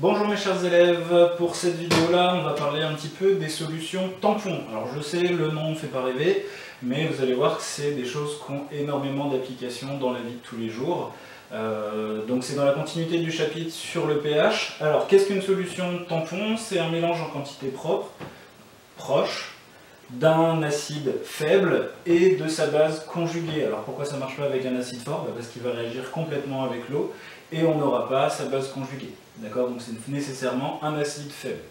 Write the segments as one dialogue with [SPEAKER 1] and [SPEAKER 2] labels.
[SPEAKER 1] Bonjour mes chers élèves, pour cette vidéo-là, on va parler un petit peu des solutions tampons. Alors je sais, le nom ne fait pas rêver, mais vous allez voir que c'est des choses qui ont énormément d'applications dans la vie de tous les jours. Donc c'est dans la continuité du chapitre sur le pH. Alors qu'est-ce qu'une solution tampon? C'est un mélange en quantité propre, proche, d'un acide faible et de sa base conjuguée. Alors pourquoi ça ne marche pas avec un acide fort? Parce qu'il va réagir complètement avec l'eau et on n'aura pas sa base conjuguée. D'accord? Donc c'est nécessairement un acide faible.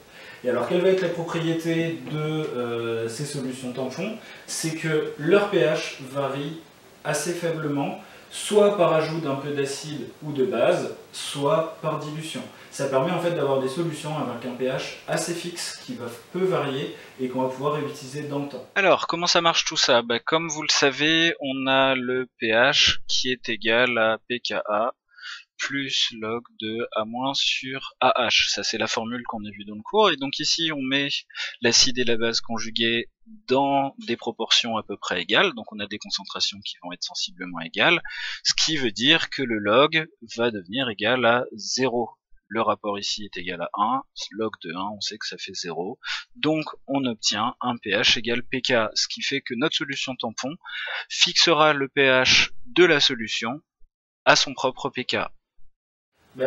[SPEAKER 1] Et alors quelle va être la propriété de ces solutions tampons? C'est que leur pH varie assez faiblement, soit par ajout d'un peu d'acide ou de base, soit par dilution. Ça permet en fait d'avoir des solutions avec un pH assez fixe qui va peu varier et qu'on va pouvoir réutiliser dans le temps.
[SPEAKER 2] Alors, comment ça marche tout ça? Comme vous le savez, on a le pH qui est égal à pKa plus log de A- sur AH. Ça, c'est la formule qu'on a vue dans le cours. Et donc ici, on met l'acide et la base conjugués dans des proportions à peu près égales. Donc on a des concentrations qui vont être sensiblement égales, ce qui veut dire que le log va devenir égal à 0. Le rapport ici est égal à 1, log de 1, on sait que ça fait 0. Donc on obtient un pH égal pK, ce qui fait que notre solution tampon fixera le pH de la solution à son propre pK.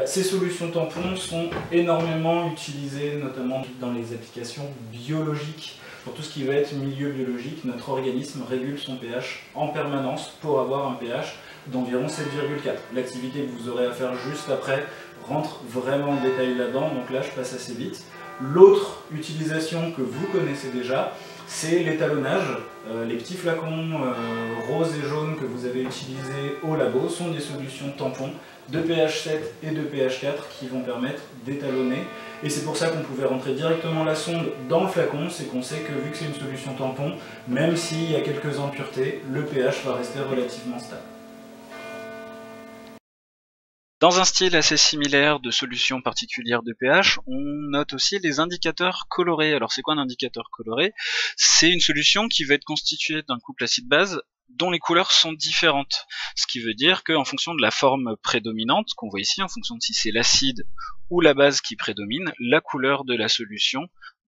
[SPEAKER 1] Ces solutions tampons sont énormément utilisées, notamment dans les applications biologiques. Pour tout ce qui va être milieu biologique, notre organisme régule son pH en permanence pour avoir un pH d'environ 7,4. L'activité que vous aurez à faire juste après rentre vraiment en détail là-dedans, donc là je passe assez vite. L'autre utilisation que vous connaissez déjà, c'est l'étalonnage. Les petits flacons roses et jaunes que vous avez utilisés au labo sont des solutions tampons de pH 7 et de pH 4 qui vont permettre d'étalonner. Et c'est pour ça qu'on pouvait rentrer directement la sonde dans le flacon, c'est qu'on sait que vu que c'est une solution tampon, même s'il y a quelques impuretés, le pH va rester relativement stable.
[SPEAKER 2] Dans un style assez similaire de solution particulière de pH, on note aussi les indicateurs colorés. Alors c'est quoi un indicateur coloré? C'est une solution qui va être constituée d'un couple acide-base dont les couleurs sont différentes. Ce qui veut dire qu'en fonction de la forme prédominante qu'on voit ici, en fonction de si c'est l'acide ou la base qui prédomine, la couleur de la solution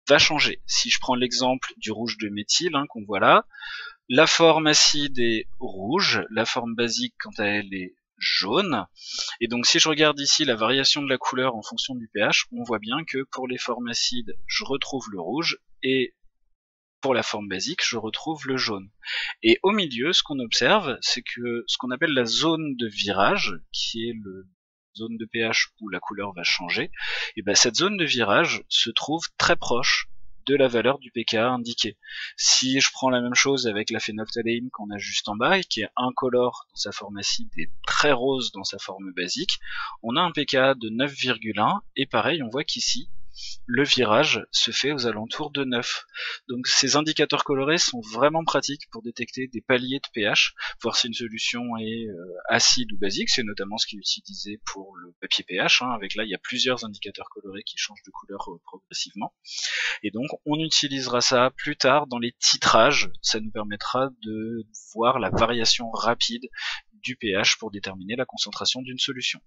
[SPEAKER 2] va changer. Si je prends l'exemple du rouge de méthyle qu'on voit là, la forme acide est rouge, la forme basique quant à elle est jaune. Et donc si je regarde ici la variation de la couleur en fonction du pH, on voit bien que pour les formes acides, je retrouve le rouge, et pour la forme basique, je retrouve le jaune. Et au milieu, ce qu'on observe, c'est que ce qu'on appelle la zone de virage, qui est la zone de pH où la couleur va changer, et cette zone de virage se trouve très proche de la valeur du pKa indiqué. Si je prends la même chose avec la phénylphtaléine qu'on a juste en bas, et qui est incolore dans sa forme acide et très rose dans sa forme basique, on a un pKa de 9,1, et pareil, on voit qu'ici, le virage se fait aux alentours de 9. Donc ces indicateurs colorés sont vraiment pratiques pour détecter des paliers de pH, voir si une solution est acide ou basique. C'est notamment ce qui est utilisé pour le papier pH, avec là il y a plusieurs indicateurs colorés qui changent de couleur progressivement. Et donc on utilisera ça plus tard dans les titrages, ça nous permettra de voir la variation rapide du pH pour déterminer la concentration d'une solution.